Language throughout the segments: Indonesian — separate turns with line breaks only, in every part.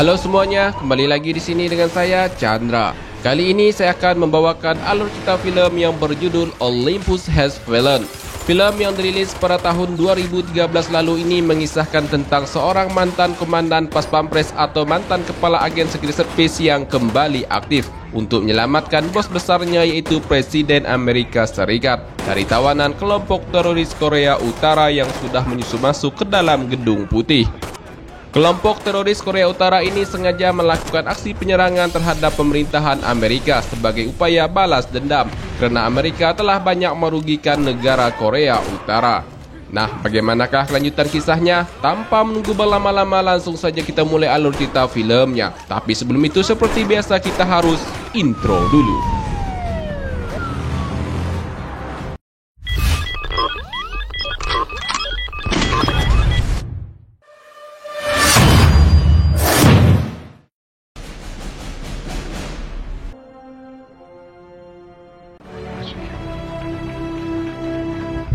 Halo semuanya, kembali lagi di sini dengan saya Chandra. Kali ini saya akan membawakan alur cerita film yang berjudul Olympus Has Fallen. Film yang dirilis pada tahun 2013 lalu ini mengisahkan tentang seorang mantan komandan pas pampres atau mantan kepala agen Secret Service yang kembali aktif untuk menyelamatkan bos besarnya, yaitu Presiden Amerika Serikat, dari tawanan kelompok teroris Korea Utara yang sudah menyusup masuk ke dalam Gedung Putih. Kelompok teroris Korea Utara ini sengaja melakukan aksi penyerangan terhadap pemerintahan Amerika sebagai upaya balas dendam karena Amerika telah banyak merugikan negara Korea Utara. Nah, bagaimanakah kelanjutan kisahnya? Tanpa menunggu berlama-lama, langsung saja kita mulai alur cerita filmnya. Tapi sebelum itu, seperti biasa kita harus intro dulu.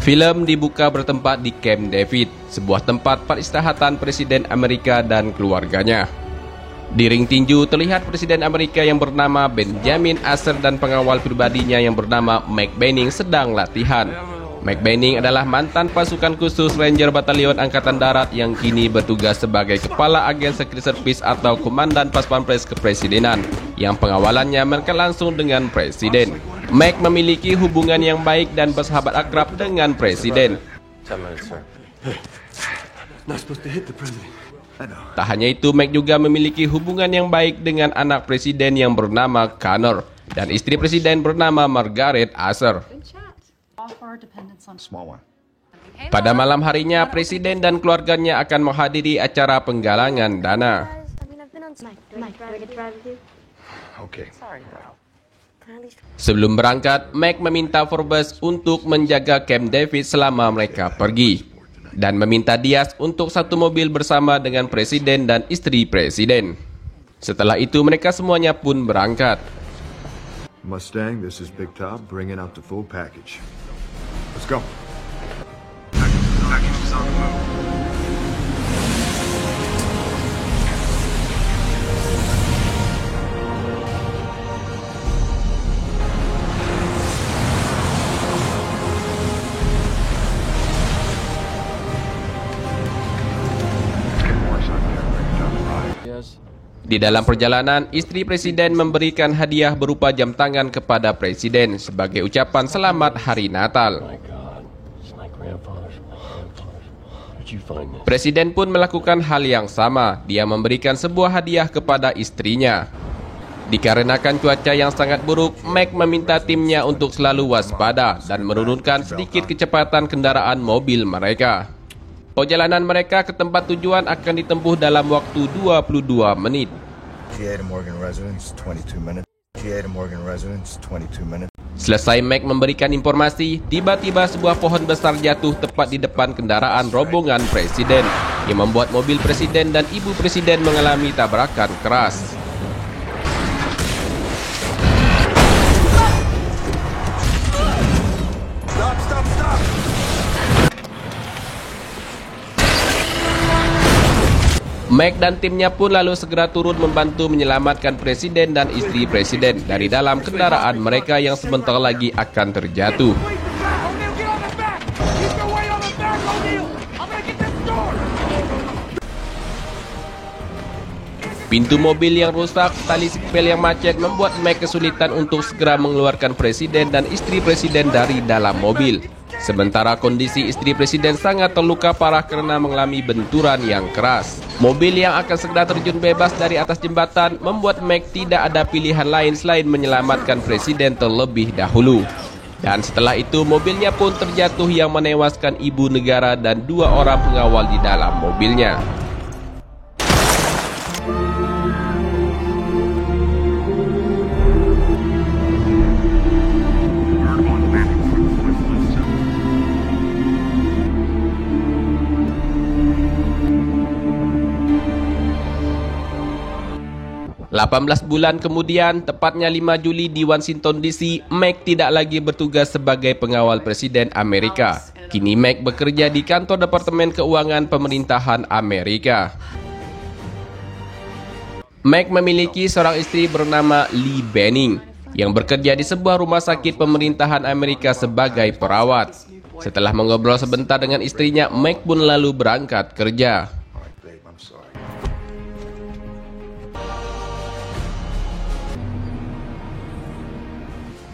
Film dibuka bertempat di Camp David, sebuah tempat peristirahatan Presiden Amerika dan keluarganya. Di ring tinju terlihat Presiden Amerika yang bernama Benjamin Asher dan pengawal pribadinya yang bernama Mike Benning sedang latihan. Mike Benning adalah mantan pasukan khusus Ranger Batalion Angkatan Darat yang kini bertugas sebagai kepala agen Secret Service atau komandan pas pampres kepresidenan, yang pengawalannya melekat langsung dengan Presiden. Mike memiliki hubungan yang baik dan bersahabat akrab dengan Presiden. Tak hanya itu, Mike juga memiliki hubungan yang baik dengan anak Presiden yang bernama Connor dan istri Presiden bernama Margaret Asher. Pada malam harinya, Presiden dan keluarganya akan menghadiri acara penggalangan dana. Sebelum berangkat, Mike meminta Forbes untuk menjaga Camp David selama mereka pergi, dan meminta Diaz untuk satu mobil bersama dengan Presiden dan istri Presiden. Setelah itu mereka semuanya pun berangkat.
Mustang, this is Big Top, bringing out the full package. Let's go.
Di dalam perjalanan, istri Presiden memberikan hadiah berupa jam tangan kepada Presiden sebagai ucapan selamat Hari Natal. Presiden pun melakukan hal yang sama. Dia memberikan sebuah hadiah kepada istrinya. Dikarenakan cuaca yang sangat buruk, Mike meminta timnya untuk selalu waspada dan menurunkan sedikit kecepatan kendaraan mobil mereka. Perjalanan mereka ke tempat tujuan akan ditempuh dalam waktu 22 menit. Selesai Mike memberikan informasi, tiba-tiba sebuah pohon besar jatuh tepat di depan kendaraan rombongan Presiden, yang membuat mobil Presiden dan ibu Presiden mengalami tabrakan keras. Mike dan timnya pun lalu segera turun membantu menyelamatkan Presiden dan istri Presiden dari dalam kendaraan mereka yang sebentar lagi akan terjatuh. Pintu mobil yang rusak, tali sipil yang macet membuat Mike kesulitan untuk segera mengeluarkan Presiden dan istri Presiden dari dalam mobil. Sementara kondisi istri Presiden sangat terluka parah karena mengalami benturan yang keras. Mobil yang akan segera terjun bebas dari atas jembatan membuat Mike tidak ada pilihan lain selain menyelamatkan Presiden terlebih dahulu. Dan setelah itu mobilnya pun terjatuh yang menewaskan ibu negara dan 2 orang pengawal di dalam mobilnya. Delapan 18 bulan kemudian, tepatnya 5 Juli di Washington DC, Mike tidak lagi bertugas sebagai pengawal Presiden Amerika. Kini Mike bekerja di kantor Departemen Keuangan Pemerintahan Amerika. Mac memiliki seorang istri bernama Lee Benning yang bekerja di sebuah rumah sakit pemerintahan Amerika sebagai perawat. Setelah mengobrol sebentar dengan istrinya, Mac pun lalu berangkat kerja.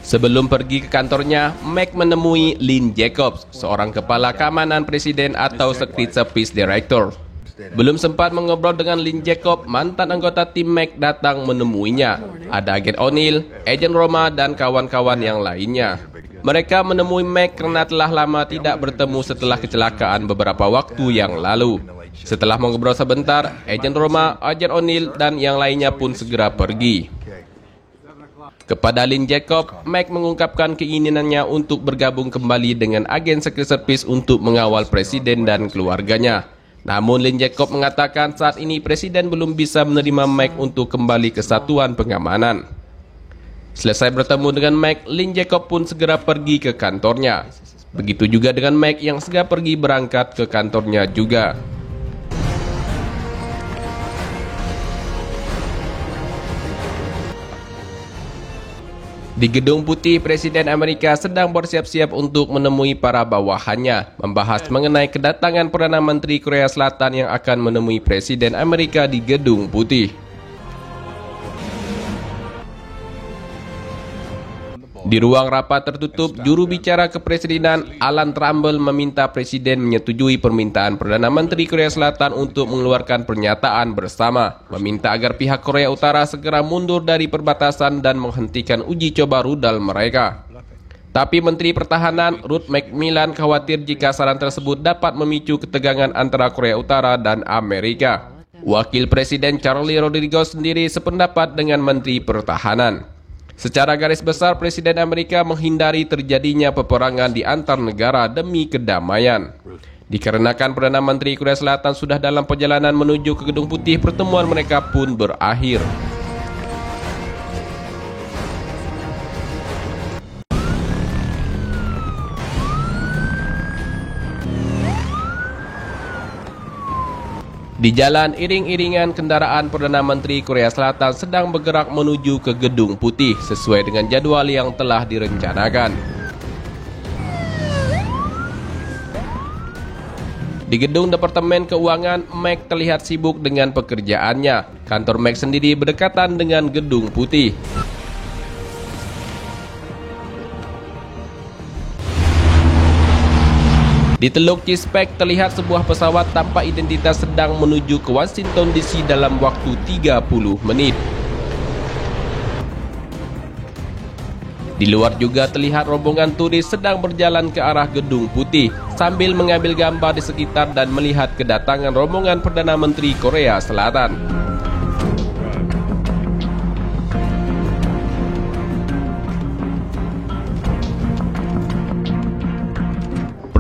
Sebelum pergi ke kantornya, Mac menemui Lynn Jacobs, seorang kepala keamanan presiden atau Secret Service Director. Belum sempat mengobrol dengan Lynn Jacobs, mantan anggota tim Mac datang menemuinya. Ada agen O'Neill, agen Roma, dan kawan-kawan yang lainnya. Mereka menemui Mac karena telah lama tidak bertemu setelah kecelakaan beberapa waktu yang lalu. Setelah mengobrol sebentar, agen Roma, agen O'Neill, dan yang lainnya pun segera pergi. Kepada Lynn Jacobs, Mac mengungkapkan keinginannya untuk bergabung kembali dengan agen Secret Service untuk mengawal presiden dan keluarganya. Namun Lynn Jacobs mengatakan saat ini presiden belum bisa menerima Mac untuk kembali ke satuan pengamanan. Selesai bertemu dengan Mac, Lynn Jacobs pun segera pergi ke kantornya. Begitu juga dengan Mac yang segera pergi berangkat ke kantornya juga. Di Gedung Putih, Presiden Amerika sedang bersiap-siap untuk menemui para bawahannya, membahas mengenai kedatangan Perdana Menteri Korea Selatan yang akan menemui Presiden Amerika di Gedung Putih. Di ruang rapat tertutup, juru bicara kepresidenan Alan Trumbull meminta Presiden menyetujui permintaan Perdana Menteri Korea Selatan untuk mengeluarkan pernyataan bersama, meminta agar pihak Korea Utara segera mundur dari perbatasan dan menghentikan uji coba rudal mereka. Tapi Menteri Pertahanan Ruth McMillan khawatir jika saran tersebut dapat memicu ketegangan antara Korea Utara dan Amerika. Wakil Presiden Charlie Rodriguez sendiri sependapat dengan Menteri Pertahanan. Secara garis besar, Presiden Amerika menghindari terjadinya peperangan di antar negara demi kedamaian. Dikarenakan Perdana Menteri Korea Selatan sudah dalam perjalanan menuju ke Gedung Putih, pertemuan mereka pun berakhir. Di jalan, iring-iringan kendaraan Perdana Menteri Korea Selatan sedang bergerak menuju ke Gedung Putih sesuai dengan jadwal yang telah direncanakan. Di Gedung Departemen Keuangan, Mac terlihat sibuk dengan pekerjaannya. Kantor Mac sendiri berdekatan dengan Gedung Putih. Di Teluk Chesapeake terlihat sebuah pesawat tanpa identitas sedang menuju ke Washington DC dalam waktu 30 menit. Di luar juga terlihat rombongan turis sedang berjalan ke arah Gedung Putih sambil mengambil gambar di sekitar dan melihat kedatangan rombongan Perdana Menteri Korea Selatan.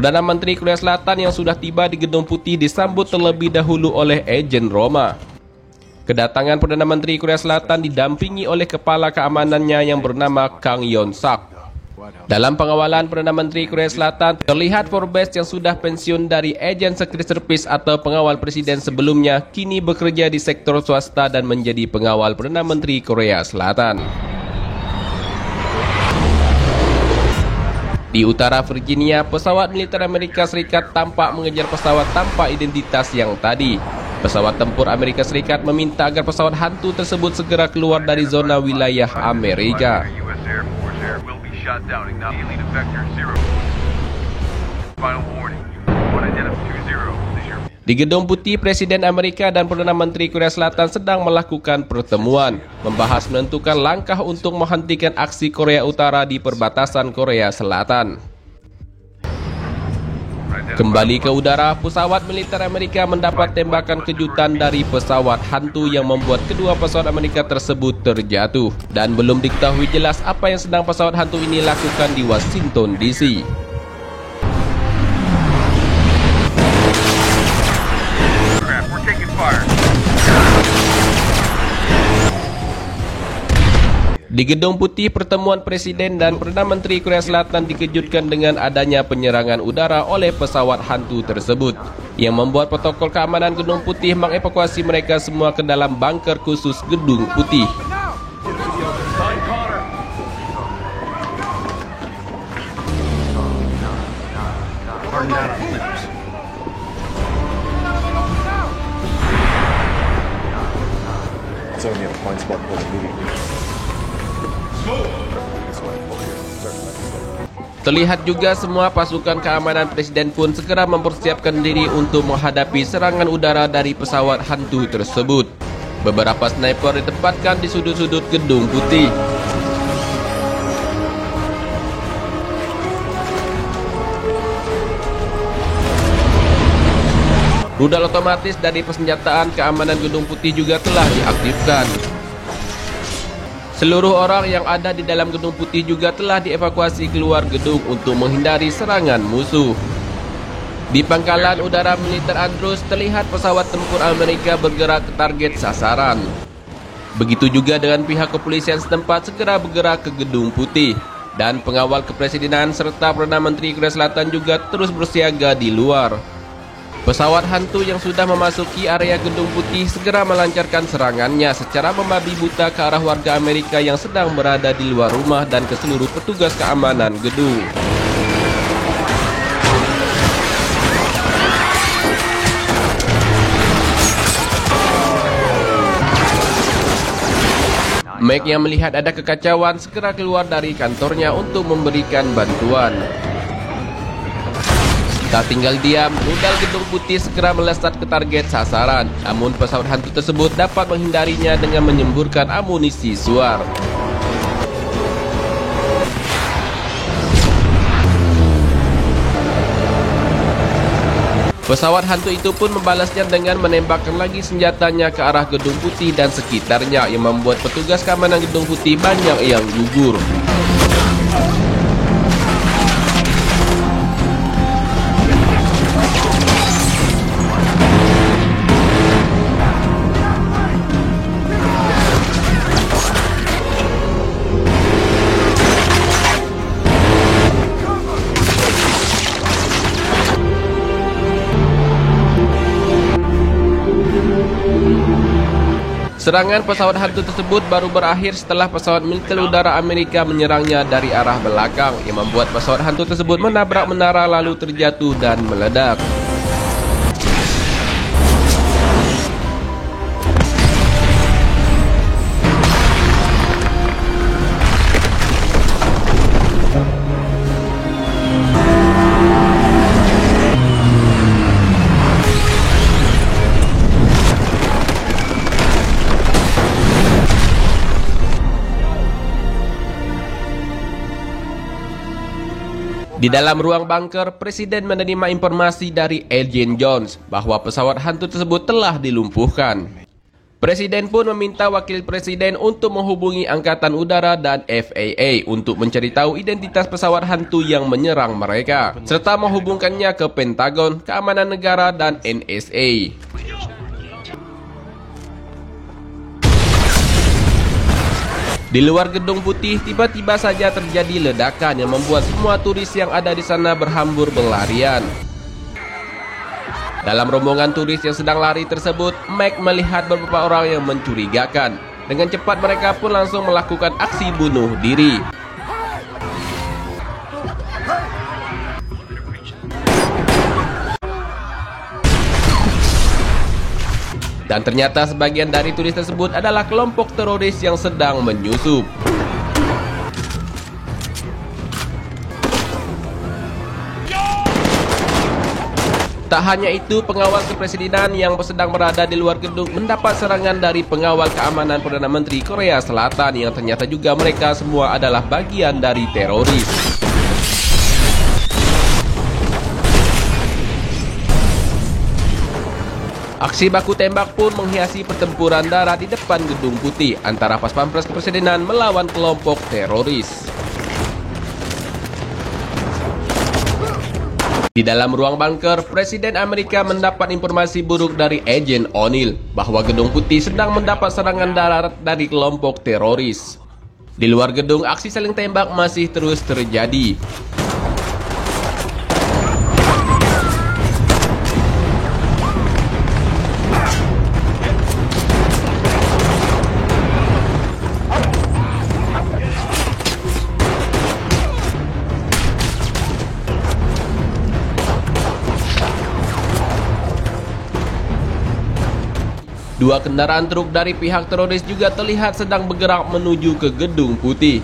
Perdana Menteri Korea Selatan yang sudah tiba di Gedung Putih disambut terlebih dahulu oleh agen Roma. Kedatangan Perdana Menteri Korea Selatan didampingi oleh kepala keamanannya yang bernama Kang Yon-sak. Dalam pengawalan Perdana Menteri Korea Selatan, terlihat Forbes yang sudah pensiun dari agen Secret Service atau pengawal presiden sebelumnya, kini bekerja di sektor swasta dan menjadi pengawal Perdana Menteri Korea Selatan. Di utara Virginia, pesawat militer Amerika Serikat tampak mengejar pesawat tanpa identitas yang tadi. Pesawat tempur Amerika Serikat meminta agar pesawat hantu tersebut segera keluar dari zona wilayah Amerika. Di Gedung Putih, Presiden Amerika dan Perdana Menteri Korea Selatan sedang melakukan pertemuan, membahas menentukan langkah untuk menghentikan aksi Korea Utara di perbatasan Korea Selatan. Kembali ke udara, pesawat militer Amerika mendapat tembakan kejutan dari pesawat hantu yang membuat kedua pesawat Amerika tersebut terjatuh. Dan belum diketahui jelas apa yang sedang pesawat hantu ini lakukan di Washington DC. Di Gedung Putih, pertemuan Presiden dan Perdana Menteri Korea Selatan dikejutkan dengan adanya penyerangan udara oleh pesawat hantu tersebut. yang membuat protokol keamanan Gedung Putih mengevakuasi mereka semua ke dalam bunker khusus Gedung Putih. Terlihat juga semua pasukan keamanan presiden pun segera mempersiapkan diri untuk menghadapi serangan udara dari pesawat hantu tersebut. Beberapa sniper ditempatkan di sudut-sudut Gedung Putih. Rudal otomatis dari persenjataan keamanan Gedung Putih juga telah diaktifkan. Seluruh orang yang ada di dalam Gedung Putih juga telah dievakuasi keluar gedung untuk menghindari serangan musuh. Di pangkalan udara militer Andrews terlihat pesawat tempur Amerika bergerak ke target sasaran. Begitu juga dengan pihak kepolisian setempat segera bergerak ke Gedung Putih. Dan pengawal kepresidenan serta Perdana Menteri Korea Selatan juga terus bersiaga di luar. Pesawat hantu yang sudah memasuki area Gedung Putih segera melancarkan serangannya secara membabi buta ke arah warga Amerika yang sedang berada di luar rumah dan ke seluruh petugas keamanan gedung. Mike yang melihat ada kekacauan segera keluar dari kantornya untuk memberikan bantuan. Tak tinggal diam, rudal Gedung Putih segera melesat ke target sasaran. Namun pesawat hantu tersebut dapat menghindarinya dengan menyemburkan amunisi suar. Pesawat hantu itu pun membalasnya dengan menembakkan lagi senjatanya ke arah Gedung Putih dan sekitarnya yang membuat petugas keamanan Gedung Putih banyak yang gugur. Serangan pesawat hantu tersebut baru berakhir setelah pesawat militer udara Amerika menyerangnya dari arah belakang yang membuat pesawat hantu tersebut menabrak menara lalu terjatuh dan meledak. Di dalam ruang bunker, Presiden menerima informasi dari Agent Jones bahwa pesawat hantu tersebut telah dilumpuhkan. Presiden pun meminta Wakil Presiden untuk menghubungi Angkatan Udara dan FAA untuk mencari tahu identitas pesawat hantu yang menyerang mereka, serta menghubungkannya ke Pentagon, Keamanan Negara, dan NSA. Di luar Gedung Putih, tiba-tiba saja terjadi ledakan yang membuat semua turis yang ada di sana berhambur berlarian. Dalam rombongan turis yang sedang lari tersebut, Mike melihat beberapa orang yang mencurigakan. Dengan cepat mereka pun langsung melakukan aksi bunuh diri. Dan ternyata sebagian dari turis tersebut adalah kelompok teroris yang sedang menyusup. Tak hanya itu, pengawal kepresidenan yang sedang berada di luar gedung mendapat serangan dari pengawal keamanan Perdana Menteri Korea Selatan yang ternyata juga mereka semua adalah bagian dari teroris. Aksi baku tembak pun menghiasi pertempuran darat di depan Gedung Putih antara Pas Pampres Kepresidenan melawan kelompok teroris. Di dalam ruang bunker, Presiden Amerika mendapat informasi buruk dari Agent O'Neill bahwa Gedung Putih sedang mendapat serangan darat dari kelompok teroris. Di luar gedung, aksi saling tembak masih terus terjadi. Dua kendaraan truk dari pihak teroris juga terlihat sedang bergerak menuju ke Gedung Putih.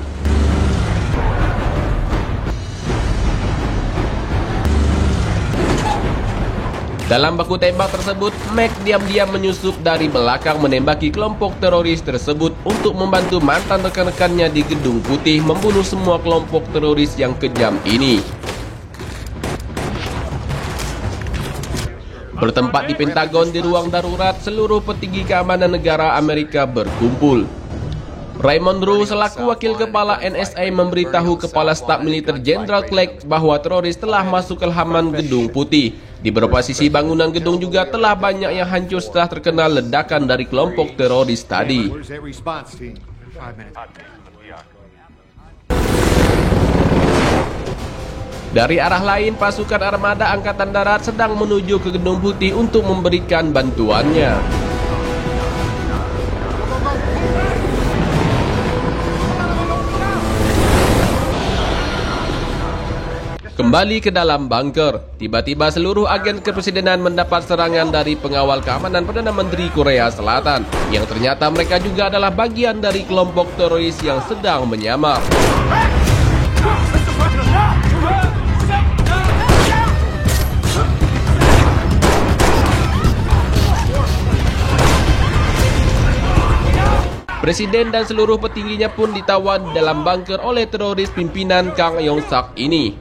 Dalam baku tembak tersebut, Mac diam-diam menyusup dari belakang menembaki kelompok teroris tersebut untuk membantu mantan rekan-rekannya di Gedung Putih membunuh semua kelompok teroris yang kejam ini. Bertempat di Pentagon di ruang darurat, seluruh petinggi keamanan negara Amerika berkumpul. Raymond Rowe selaku wakil kepala NSA memberitahu Kepala Staf Militer Jenderal Clark bahwa teroris telah masuk ke halaman Gedung Putih. Di beberapa sisi bangunan gedung juga telah banyak yang hancur setelah terkena ledakan dari kelompok teroris tadi. Dari arah lain, pasukan armada Angkatan Darat sedang menuju ke Gedung Putih untuk memberikan bantuannya. Kembali ke dalam bunker, tiba-tiba seluruh agen kepresidenan mendapat serangan dari pengawal keamanan Perdana Menteri Korea Selatan, yang ternyata mereka juga adalah bagian dari kelompok teroris yang sedang menyamar. Presiden dan seluruh petingginya pun ditawan dalam bunker oleh teroris pimpinan Kang Yong-sak ini.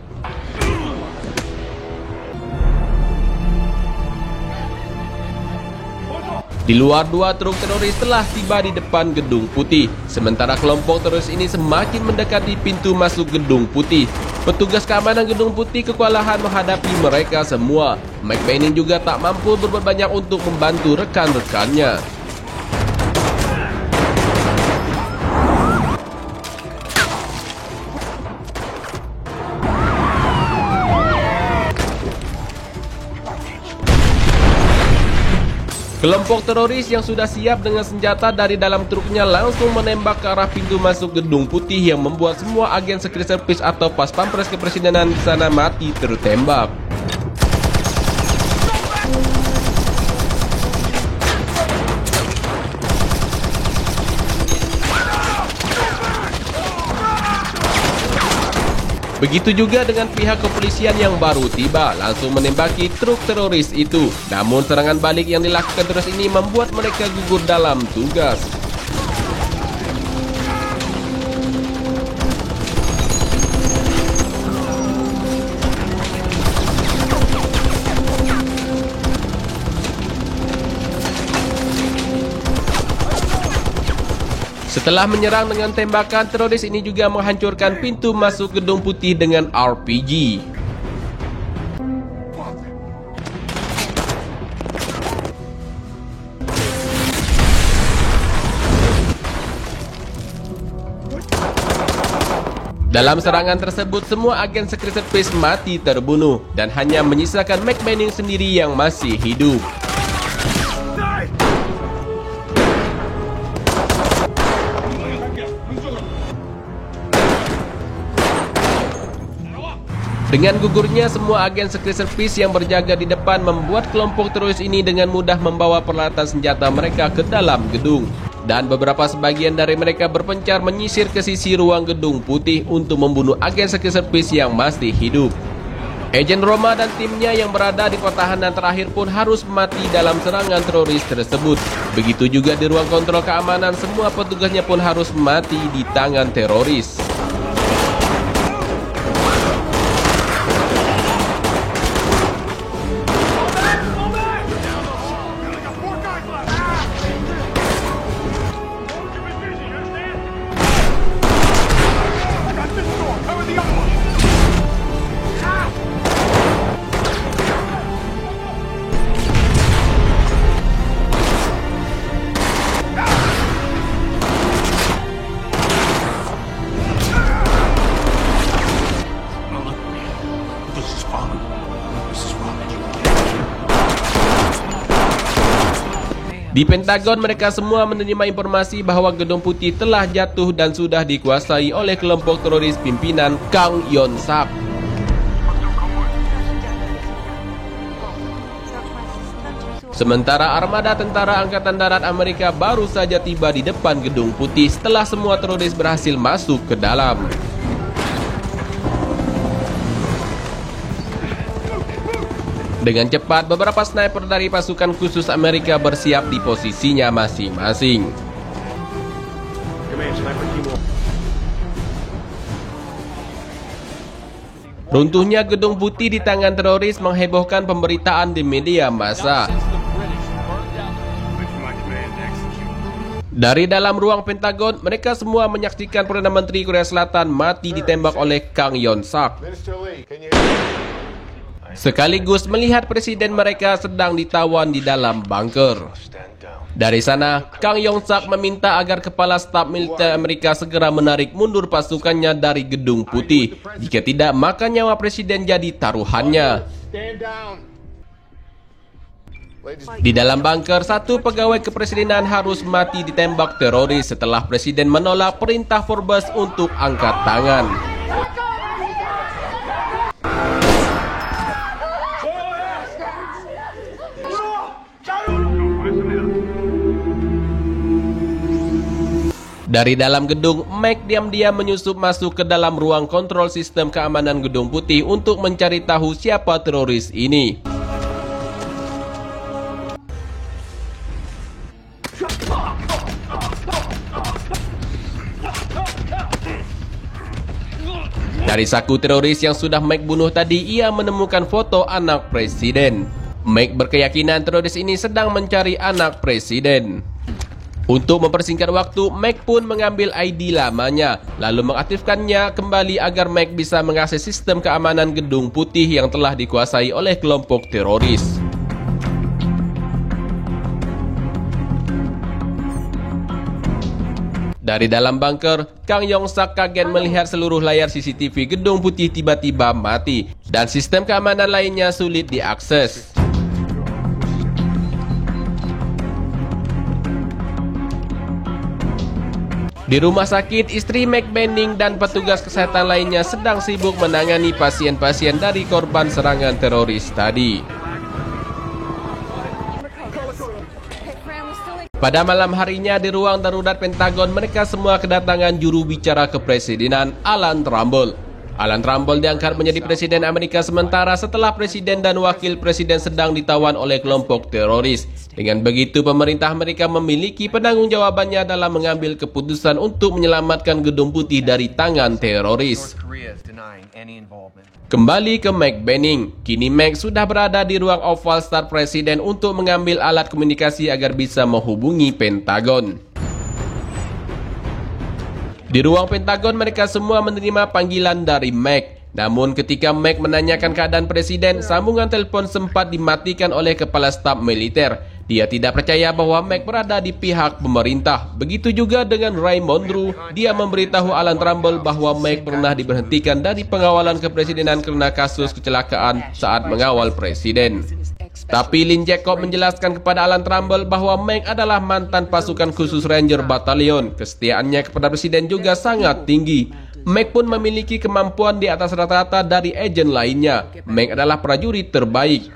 Di luar, dua truk teroris telah tiba di depan Gedung Putih. Sementara kelompok teroris ini semakin mendekati pintu masuk Gedung Putih. Petugas keamanan Gedung Putih kewalahan menghadapi mereka semua. Mike Manning juga tak mampu berbuat banyak untuk membantu rekan-rekannya. Kelompok teroris yang sudah siap dengan senjata dari dalam truknya langsung menembak ke arah pintu masuk Gedung Putih yang membuat semua agen Secret Service atau pas pampres kepresidenan di sana mati tertembak. Begitu juga dengan pihak kepolisian yang baru tiba, langsung menembaki truk teroris itu. Namun serangan balik yang dilakukan teroris ini membuat mereka gugur dalam tugas. Setelah menyerang dengan tembakan, teroris ini juga menghancurkan pintu masuk Gedung Putih dengan RPG. Dalam serangan tersebut, semua agen Secret Service mati terbunuh dan hanya menyisakan Mike Manning sendiri yang masih hidup. Dengan gugurnya semua agen Secret Service yang berjaga di depan membuat kelompok teroris ini dengan mudah membawa peralatan senjata mereka ke dalam gedung. Dan beberapa sebagian dari mereka berpencar menyisir ke sisi ruang Gedung Putih untuk membunuh agen Secret Service yang masih hidup. Agen Roma dan timnya yang berada di pertahanan terakhir pun harus mati dalam serangan teroris tersebut. Begitu juga di ruang kontrol keamanan, semua petugasnya pun harus mati di tangan teroris. Di Pentagon, mereka semua menerima informasi bahwa Gedung Putih telah jatuh dan sudah dikuasai oleh kelompok teroris pimpinan Kang Yong-sak. Sementara armada tentara Angkatan Darat Amerika baru saja tiba di depan Gedung Putih setelah semua teroris berhasil masuk ke dalam. Dengan cepat, beberapa sniper dari pasukan khusus Amerika bersiap di posisinya masing-masing. Runtuhnya Gedung Putih di tangan teroris menghebohkan pemberitaan di media massa. Dari dalam ruang Pentagon, mereka semua menyaksikan Perdana Menteri Korea Selatan mati ditembak oleh Kang Yon-sak. Sekaligus melihat presiden mereka sedang ditawan di dalam bunker. Dari sana, Kang Yon-sak meminta agar kepala staf militer Amerika segera menarik mundur pasukannya dari Gedung Putih. Jika tidak, maka nyawa presiden jadi taruhannya. Di dalam bunker, satu pegawai kepresidenan harus mati ditembak teroris setelah presiden menolak perintah Forbes untuk angkat tangan. Dari dalam gedung, Mike diam-diam menyusup masuk ke dalam ruang kontrol sistem keamanan Gedung Putih untuk mencari tahu siapa teroris ini. Dari saku teroris yang sudah Mike bunuh tadi, ia menemukan foto anak presiden. Mike berkeyakinan teroris ini sedang mencari anak presiden. Untuk mempersingkat waktu, Mike pun mengambil ID lamanya, lalu mengaktifkannya kembali agar Mike bisa mengakses sistem keamanan Gedung Putih yang telah dikuasai oleh kelompok teroris. Dari dalam bunker, Kang Yon-sak kaget melihat seluruh layar CCTV Gedung Putih tiba-tiba mati dan sistem keamanan lainnya sulit diakses. Di rumah sakit, istri Mike Benning dan petugas kesehatan lainnya sedang sibuk menangani pasien-pasien dari korban serangan teroris tadi. Pada malam harinya di ruang darurat Pentagon, mereka semua kedatangan juru bicara kepresidenan Alan Trumbull. Alan Trumbull diangkat menjadi presiden Amerika sementara setelah presiden dan wakil presiden sedang ditawan oleh kelompok teroris. Dengan begitu, pemerintah Amerika memiliki penanggung-jawabannya dalam mengambil keputusan untuk menyelamatkan Gedung Putih dari tangan teroris. Kembali ke Mike Benning, kini Mike sudah berada di ruang Oval Staf Presiden untuk mengambil alat komunikasi agar bisa menghubungi Pentagon. Di ruang Pentagon, mereka semua menerima panggilan dari Mike. Namun ketika Mike menanyakan keadaan presiden, sambungan telepon sempat dimatikan oleh kepala staf militer. Dia tidak percaya bahwa Mike berada di pihak pemerintah. Begitu juga dengan Ray Monroe. Dia memberitahu Alan Trumbull bahwa Mike pernah diberhentikan dari pengawalan kepresidenan karena kasus kecelakaan saat mengawal presiden. Tapi Lynn Jacob menjelaskan kepada Alan Trumbull bahwa Mike adalah mantan pasukan khusus Ranger Battalion. Kesetiaannya kepada presiden juga sangat tinggi. Mike pun memiliki kemampuan di atas rata-rata dari agen lainnya. Mike adalah prajurit terbaik.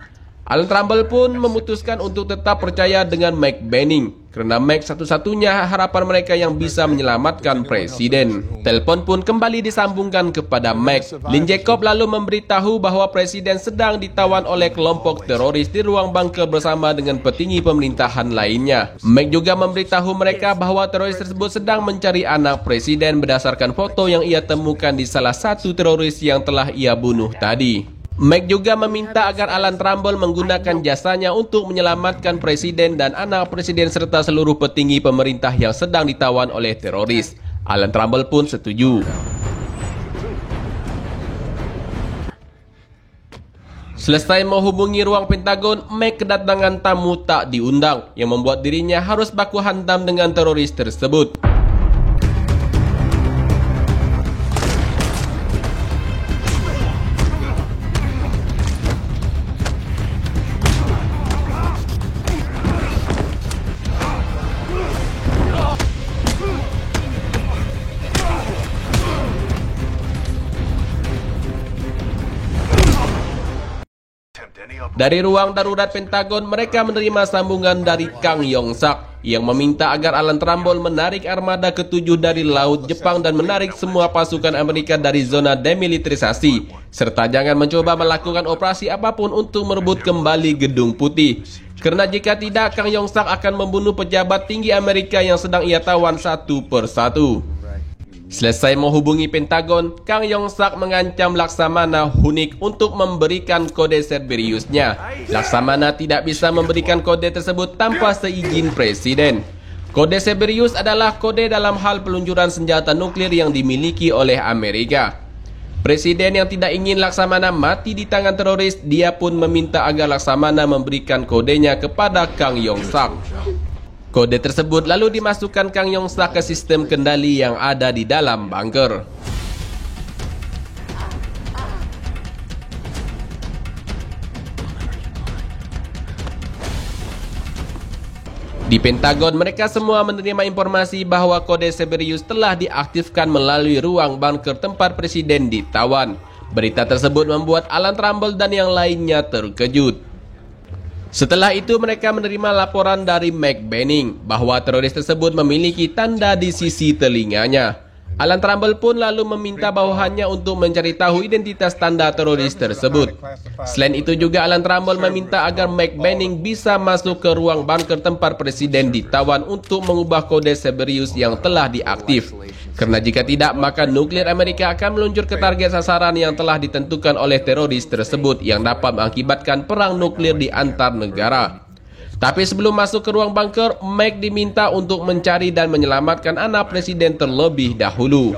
Alan Trumbull pun memutuskan untuk tetap percaya dengan Mike Benning karena Mike satu-satunya harapan mereka yang bisa menyelamatkan presiden. Telepon pun kembali disambungkan kepada Mike. Lynn Jacob lalu memberitahu bahwa presiden sedang ditawan oleh kelompok teroris di ruang bunker bersama dengan petinggi pemerintahan lainnya. Mike juga memberitahu mereka bahwa teroris tersebut sedang mencari anak presiden berdasarkan foto yang ia temukan di salah satu teroris yang telah ia bunuh tadi. Mike juga meminta agar Alan Trumbull menggunakan jasanya untuk menyelamatkan presiden dan anak presiden serta seluruh petinggi pemerintah yang sedang ditawan oleh teroris. Alan Trumbull pun setuju. Selesai menghubungi ruang Pentagon, Mike kedatangan tamu tak diundang yang membuat dirinya harus baku hantam dengan teroris tersebut. Dari ruang darurat Pentagon, mereka menerima sambungan dari Kang Yong-sak yang meminta agar Alan Trumbull menarik armada ke-7 dari Laut Jepang dan menarik semua pasukan Amerika dari zona demilitarisasi, serta jangan mencoba melakukan operasi apapun untuk merebut kembali Gedung Putih. Karena jika tidak, Kang Yong-sak akan membunuh pejabat tinggi Amerika yang sedang ia tawan satu persatu. Selesai menghubungi Pentagon, Kang Yong-sak mengancam Laksamana Hunik untuk memberikan kode Cerberusnya. Laksamana tidak bisa memberikan kode tersebut tanpa seizin Presiden. Kode Cerberus adalah kode dalam hal peluncuran senjata nuklir yang dimiliki oleh Amerika. Presiden yang tidak ingin Laksamana mati di tangan teroris, dia pun meminta agar Laksamana memberikan kodenya kepada Kang Yong-sak. Kode tersebut lalu dimasukkan Kang Yong-sak ke sistem kendali yang ada di dalam bunker. Di Pentagon, mereka semua menerima informasi bahwa kode Cerberus telah diaktifkan melalui ruang bunker tempat Presiden ditawan. Berita tersebut membuat Alan Trumbull dan yang lainnya terkejut. Setelah itu mereka menerima laporan dari Mac Benning bahwa teroris tersebut memiliki tanda di sisi telinganya. Alan Trumbull pun lalu meminta bawahannya untuk mencari tahu identitas tanda teroris tersebut. Selain itu juga Alan Trumbull meminta agar Mac Benning bisa masuk ke ruang bunker tempat Presiden ditawan untuk mengubah kode Cerberus yang telah diaktif. Karena jika tidak, maka nuklir Amerika akan meluncur ke target sasaran yang telah ditentukan oleh teroris tersebut yang dapat mengakibatkan perang nuklir di antar negara. Tapi sebelum masuk ke ruang bunker, Mac diminta untuk mencari dan menyelamatkan anak Presiden terlebih dahulu.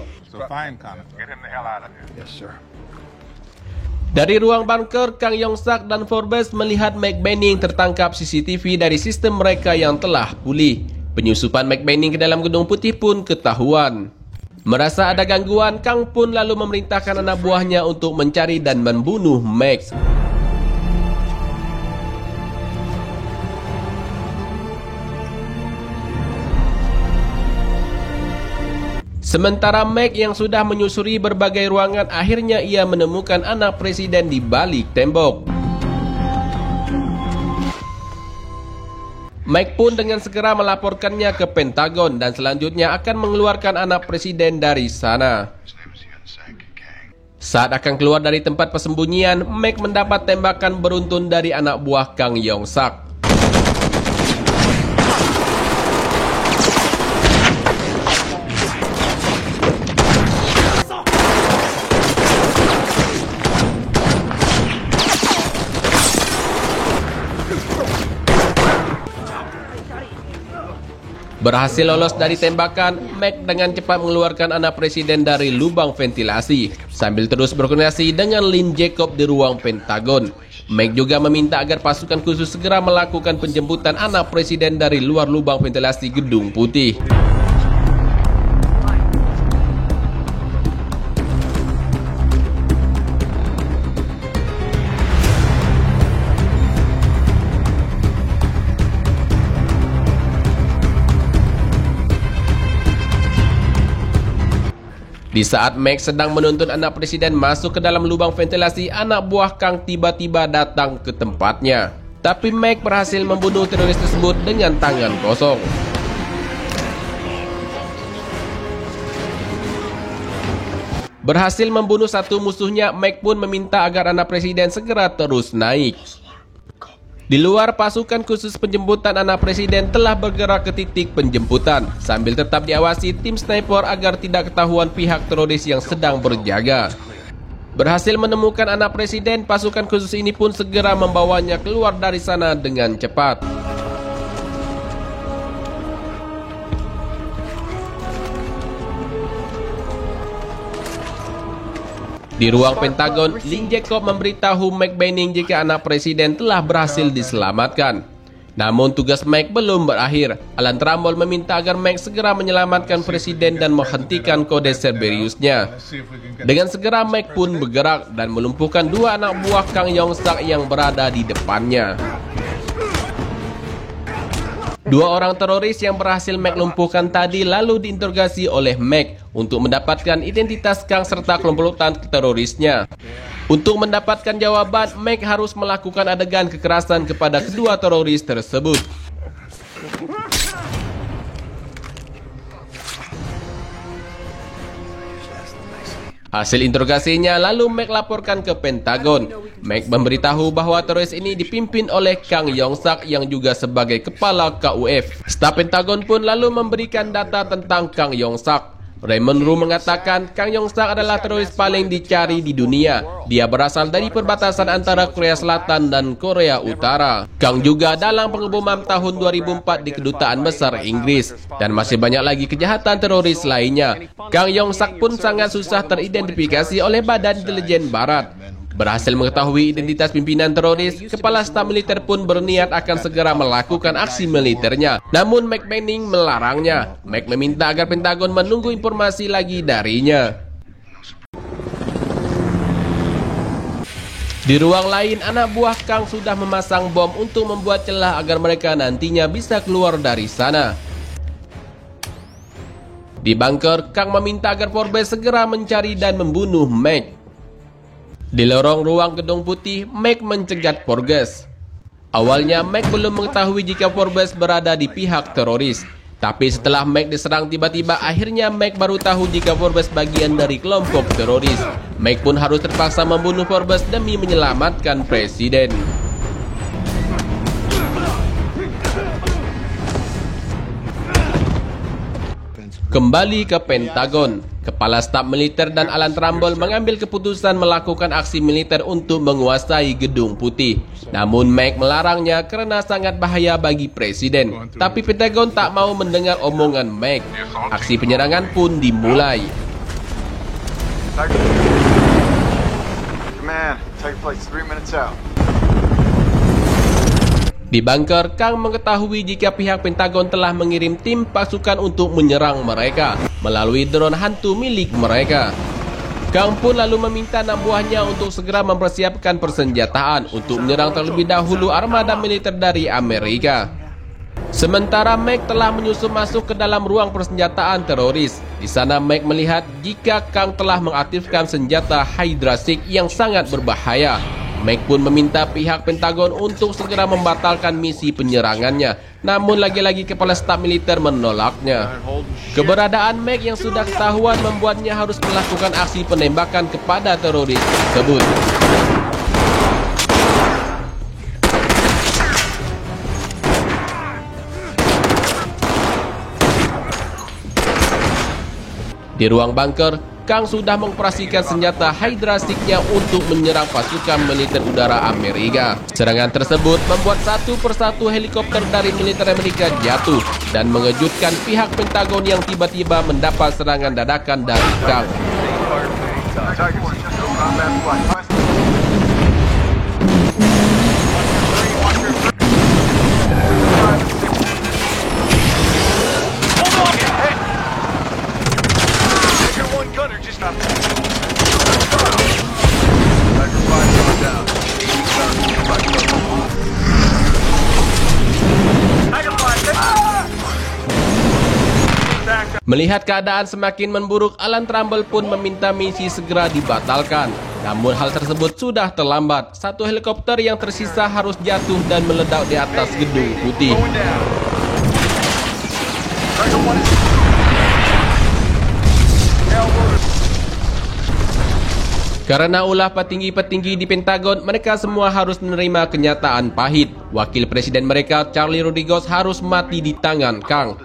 Dari ruang bunker, Kang Yong-sak dan Forbes melihat Mac Benning tertangkap CCTV dari sistem mereka yang telah pulih. Penyusupan Mac Benning ke dalam Gedung Putih pun ketahuan. Merasa ada gangguan, Kang pun lalu memerintahkan anak buahnya untuk mencari dan membunuh Mac. Sementara Mac yang sudah menyusuri berbagai ruangan, akhirnya ia menemukan anak Presiden di balik tembok. Mac pun dengan segera melaporkannya ke Pentagon dan selanjutnya akan mengeluarkan anak Presiden dari sana. Saat akan keluar dari tempat persembunyian, Mac mendapat tembakan beruntun dari anak buah Kang Yong-sak. Berhasil lolos dari tembakan, Mac dengan cepat mengeluarkan anak Presiden dari lubang ventilasi, sambil terus berkoordinasi dengan Lynn Jacob di ruang Pentagon. Mac juga meminta agar pasukan khusus segera melakukan penjemputan anak Presiden dari luar lubang ventilasi Gedung Putih. Di saat Mac sedang menuntun anak Presiden masuk ke dalam lubang ventilasi, anak buah Kang tiba-tiba datang ke tempatnya. Tapi Mac berhasil membunuh teroris tersebut dengan tangan kosong. Berhasil membunuh satu musuhnya, Mac pun meminta agar anak Presiden segera terus naik. Di luar, pasukan khusus penjemputan anak Presiden telah bergerak ke titik penjemputan sambil tetap diawasi tim sniper agar tidak ketahuan pihak teroris yang sedang berjaga. Berhasil menemukan anak Presiden, pasukan khusus ini pun segera membawanya keluar dari sana dengan cepat. Di ruang Pentagon, Lynn Jacob memberitahu Mac Benning jika anak Presiden telah berhasil diselamatkan. Namun tugas Mac belum berakhir. Alan Trumbull meminta agar Mac segera menyelamatkan Presiden dan menghentikan kode Cerberusnya. Dengan segera Mac pun bergerak dan melumpuhkan dua anak buah Kang Yong-sak yang berada di depannya. Dua orang teroris yang berhasil Mac lumpuhkan tadi lalu diinterogasi oleh Mac untuk mendapatkan identitas Kang serta komplotan terorisnya. Untuk mendapatkan jawaban, Mac harus melakukan adegan kekerasan kepada kedua teroris tersebut. Hasil interogasinya lalu Mac laporkan ke Pentagon. Mac memberitahu bahwa teroris ini dipimpin oleh Kang Yong-sak yang juga sebagai kepala KUF. Staf Pentagon pun lalu memberikan data tentang Kang Yong-sak. Raymond Ru mengatakan Kang Yong-sak adalah teroris paling dicari di dunia. Dia berasal dari perbatasan antara Korea Selatan dan Korea Utara. Kang juga dalam pengeboman tahun 2004 di Kedutaan Besar Inggris. Dan masih banyak lagi kejahatan teroris lainnya. Kang Yong-sak pun sangat susah teridentifikasi oleh Badan Intelijen Barat. Berhasil mengetahui identitas pimpinan teroris, Kepala Staf Militer pun berniat akan segera melakukan aksi militernya. Namun Mac Manning melarangnya. Mac meminta agar Pentagon menunggu informasi lagi darinya. Di ruang lain, anak buah Kang sudah memasang bom untuk membuat celah agar mereka nantinya bisa keluar dari sana. Di bunker, Kang meminta agar Forbes segera mencari dan membunuh Mac. Di lorong ruang Gedung Putih, Mac mencegat Forbes. Awalnya Mac belum mengetahui jika Forbes berada di pihak teroris. Tapi setelah Mac diserang tiba-tiba, akhirnya Mac baru tahu jika Forbes bagian dari kelompok teroris. Mac pun harus terpaksa membunuh Forbes demi menyelamatkan presiden. Kembali ke Pentagon, Kepala Staf Militer dan Alan Trumbull mengambil keputusan melakukan aksi militer untuk menguasai Gedung Putih. Namun Mac melarangnya karena sangat bahaya bagi presiden. Tapi Pentagon tak mau mendengar omongan Mac. Aksi penyerangan pun dimulai.
Command, take place 3 minutes out.
Di bunker, Kang mengetahui jika pihak Pentagon telah mengirim tim pasukan untuk menyerang mereka melalui drone hantu milik mereka. Kang pun lalu meminta anak buahnya untuk segera mempersiapkan persenjataan untuk menyerang terlebih dahulu armada militer dari Amerika. Sementara Mac telah menyusup masuk ke dalam ruang persenjataan teroris. Di sana Mac melihat jika Kang telah mengaktifkan senjata Hydra 6 yang sangat berbahaya. Mac pun meminta pihak Pentagon untuk segera membatalkan misi penyerangannya. Namun lagi-lagi Kepala Staf Militer menolaknya. Keberadaan Mac yang sudah ketahuan membuatnya harus melakukan aksi penembakan kepada teroris tersebut. Di ruang bunker, Kang sudah mengoperasikan senjata Hydra 6-nya untuk menyerang pasukan militer udara Amerika. Serangan tersebut membuat satu persatu helikopter dari militer Amerika jatuh dan mengejutkan pihak Pentagon yang tiba-tiba mendapat serangan dadakan dari Kang. Melihat keadaan semakin memburuk, Alan Trumbull pun meminta misi segera dibatalkan. Namun hal tersebut sudah terlambat. Satu helikopter yang tersisa harus jatuh dan meledak di atas Gedung Putih. Karena ulah petinggi-petinggi di Pentagon, mereka semua harus menerima kenyataan pahit. Wakil Presiden mereka, Charlie Rodriguez, harus mati di tangan Kang.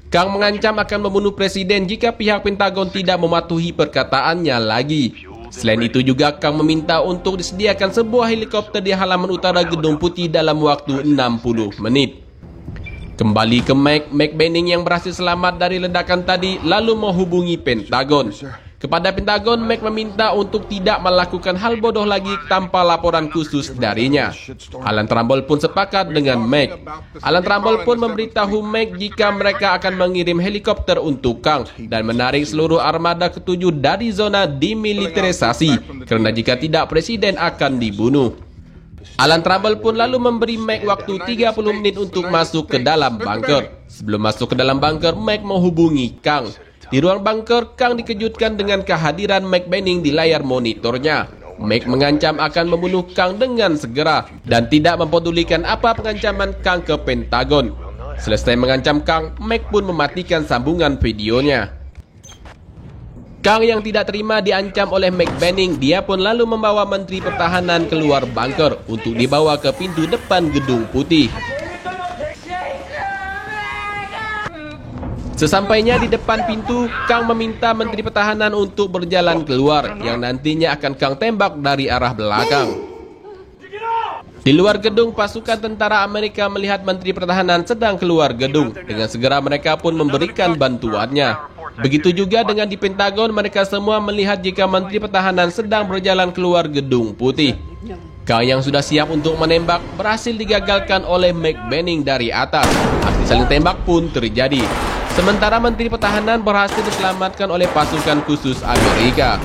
Kang mengancam akan membunuh presiden jika pihak Pentagon tidak mematuhi perkataannya lagi. Selain itu juga Kang meminta untuk disediakan sebuah helikopter di halaman utara Gedung Putih dalam waktu 60 menit. Kembali ke Mac Manning yang berhasil selamat dari ledakan tadi lalu menghubungi Pentagon. Kepada Pentagon, Mac meminta untuk tidak melakukan hal bodoh lagi tanpa laporan khusus darinya. Alan Trumbull pun sepakat dengan Mac. Alan Trumbull pun memberitahu Mac jika mereka akan mengirim helikopter untuk Kang dan menarik seluruh armada ke-7 dari zona demilitarisasi, karena jika tidak presiden akan dibunuh. Alan Trumbull pun lalu memberi Mac waktu 30 menit untuk masuk ke dalam bunker. Sebelum masuk ke dalam bunker, Mac menghubungi Kang. Di ruang bunker, Kang dikejutkan dengan kehadiran Mike Banning di layar monitornya. Mike mengancam akan membunuh Kang dengan segera dan tidak mempedulikan apa pengancaman Kang ke Pentagon. Selesai mengancam Kang, Mike pun mematikan sambungan videonya. Kang yang tidak terima diancam oleh Mike Banning, dia pun lalu membawa Menteri Pertahanan keluar bunker untuk dibawa ke pintu depan Gedung Putih. Sesampainya di depan pintu, Kang meminta Menteri Pertahanan untuk berjalan keluar, yang nantinya akan Kang tembak dari arah belakang. Di luar gedung, pasukan tentara Amerika melihat Menteri Pertahanan sedang keluar gedung. Dengan segera mereka pun memberikan bantuannya. Begitu juga dengan di Pentagon, mereka semua melihat jika Menteri Pertahanan sedang berjalan keluar Gedung Putih. Kang yang sudah siap untuk menembak berhasil digagalkan oleh Mike Banning dari atas. Aksi saling tembak pun terjadi. Sementara Menteri Pertahanan berhasil diselamatkan oleh pasukan khusus Amerika.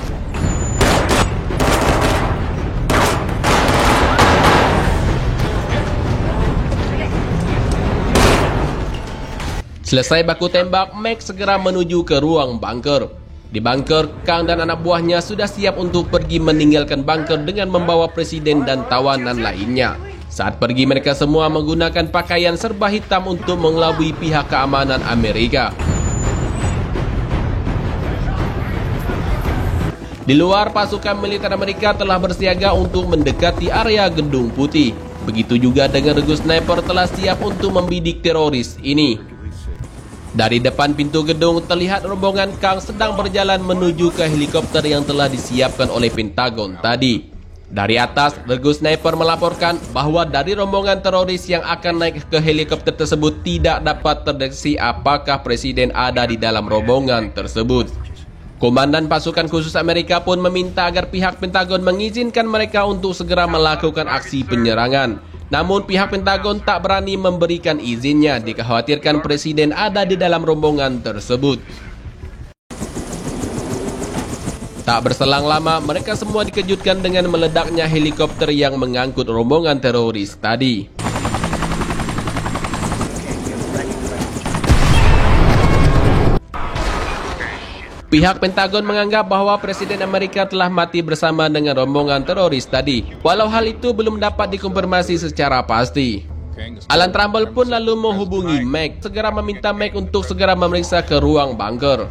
Selesai baku tembak, Mike segera menuju ke ruang bunker. Di bunker, Kang dan anak buahnya sudah siap untuk pergi meninggalkan bunker dengan membawa presiden dan tawanan lainnya. Saat pergi, mereka semua menggunakan pakaian serba hitam untuk mengelabui pihak keamanan Amerika. Di luar, pasukan militer Amerika telah bersiaga untuk mendekati area Gedung Putih. Begitu juga dengan regu sniper telah siap untuk membidik teroris ini. Dari depan pintu gedung, terlihat rombongan Kang sedang berjalan menuju ke helikopter yang telah disiapkan oleh Pentagon tadi. Dari atas, regu sniper melaporkan bahwa dari rombongan teroris yang akan naik ke helikopter tersebut tidak dapat terdeteksi apakah presiden ada di dalam rombongan tersebut. Komandan pasukan khusus Amerika pun meminta agar pihak Pentagon mengizinkan mereka untuk segera melakukan aksi penyerangan. Namun pihak Pentagon tak berani memberikan izinnya, dikhawatirkan presiden ada di dalam rombongan tersebut. Tak berselang lama, mereka semua dikejutkan dengan meledaknya helikopter yang mengangkut rombongan teroris tadi. Pihak Pentagon menganggap bahwa Presiden Amerika telah mati bersama dengan rombongan teroris tadi, walau hal itu belum dapat dikonfirmasi secara pasti. Alan Trumbull pun lalu menghubungi Mike, segera meminta Mike untuk segera memeriksa ke ruang bunker.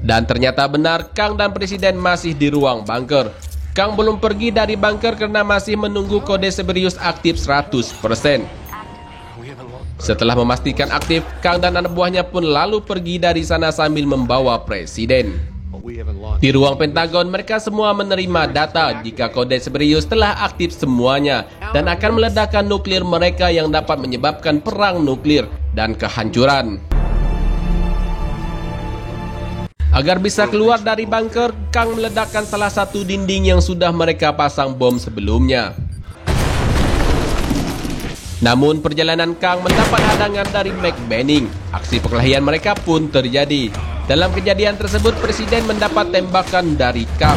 Dan ternyata benar, Kang dan Presiden masih di ruang bunker. Kang belum pergi dari bunker karena masih menunggu kode Cerberus aktif 100%. Setelah memastikan aktif, Kang dan anak buahnya pun lalu pergi dari sana sambil membawa Presiden. Di ruang Pentagon, mereka semua menerima data jika kode Cerberus telah aktif semuanya dan akan meledakkan nuklir mereka yang dapat menyebabkan perang nuklir dan kehancuran. Agar bisa keluar dari bunker, Kang meledakkan salah satu dinding yang sudah mereka pasang bom sebelumnya. Namun perjalanan Kang mendapat hadangan dari Mike Banning. Aksi perkelahian mereka pun terjadi. Dalam kejadian tersebut, Presiden mendapat tembakan dari Kang.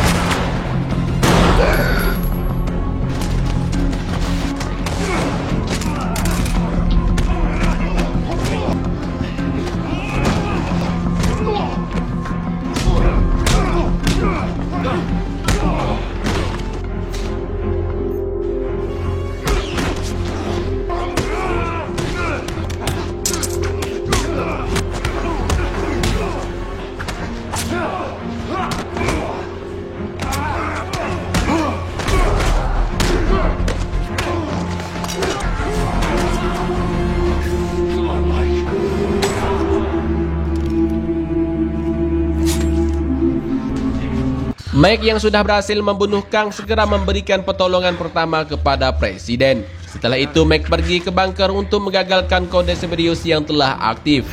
Mike yang sudah berhasil membunuh Kang segera memberikan pertolongan pertama kepada Presiden. Setelah itu Mike pergi ke bunker untuk menggagalkan kode Cerberus yang telah aktif.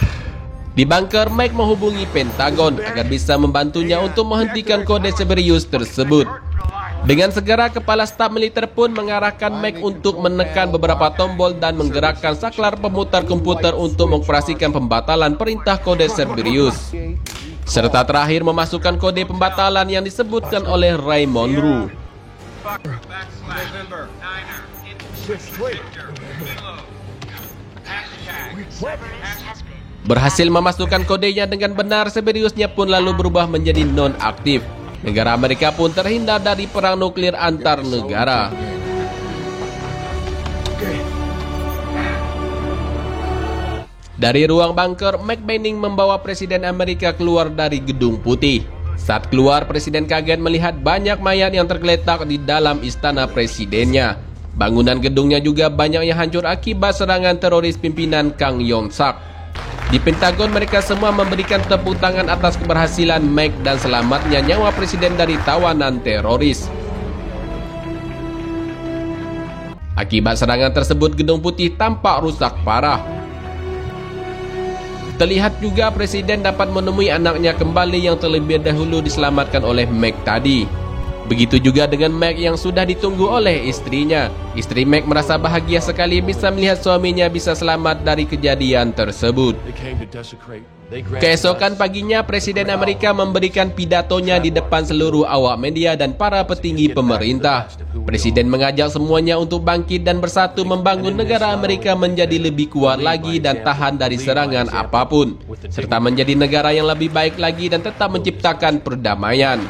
Di bunker, Mike menghubungi Pentagon agar bisa membantunya untuk menghentikan kode Cerberus tersebut. Dengan segera, kepala staf militer pun mengarahkan Mike untuk menekan beberapa tombol dan menggerakkan saklar pemutar komputer untuk mengoperasikan pembatalan perintah kode Cerberus. Serta terakhir memasukkan kode pembatalan yang disebutkan oleh Ray Monroe. Berhasil memasukkan kodenya dengan benar, Siberiusnya pun lalu berubah menjadi non-aktif. Negara Amerika pun terhindar dari perang nuklir antar negara. Dari ruang bunker, McBaining membawa Presiden Amerika keluar dari Gedung Putih. Saat keluar, Presiden kaget melihat banyak mayat yang tergeletak di dalam istana presidennya. Bangunan gedungnya juga banyak yang hancur akibat serangan teroris pimpinan Kang Yon-sak. Di Pentagon, mereka semua memberikan tepuk tangan atas keberhasilan Mac dan selamatnya nyawa presiden dari tawanan teroris. Akibat serangan tersebut, Gedung Putih tampak rusak parah. Terlihat juga presiden dapat menemui anaknya kembali yang terlebih dahulu diselamatkan oleh Mac tadi. Begitu juga dengan Mac yang sudah ditunggu oleh istrinya. Istri Mac merasa bahagia sekali bisa melihat suaminya bisa selamat dari kejadian tersebut. Keesokan paginya, Presiden Amerika memberikan pidatonya di depan seluruh awak media dan para petinggi pemerintah. Presiden mengajak semuanya untuk bangkit dan bersatu membangun negara Amerika menjadi lebih kuat lagi dan tahan dari serangan apapun, serta menjadi negara yang lebih baik lagi dan tetap menciptakan perdamaian.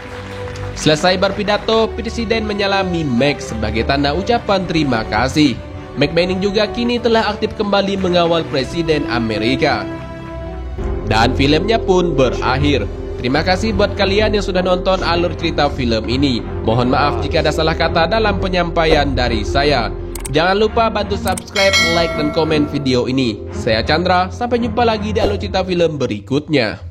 Selesai berpidato, Presiden menyalami Mac sebagai tanda ucapan terima kasih. McBaining juga kini telah aktif kembali mengawal Presiden Amerika. Dan filmnya pun berakhir. Terima kasih buat kalian yang sudah nonton alur cerita film ini. Mohon maaf jika ada salah kata dalam penyampaian dari saya. Jangan lupa bantu subscribe, like, dan komen video ini. Saya Chandra, sampai jumpa lagi di alur cerita film berikutnya.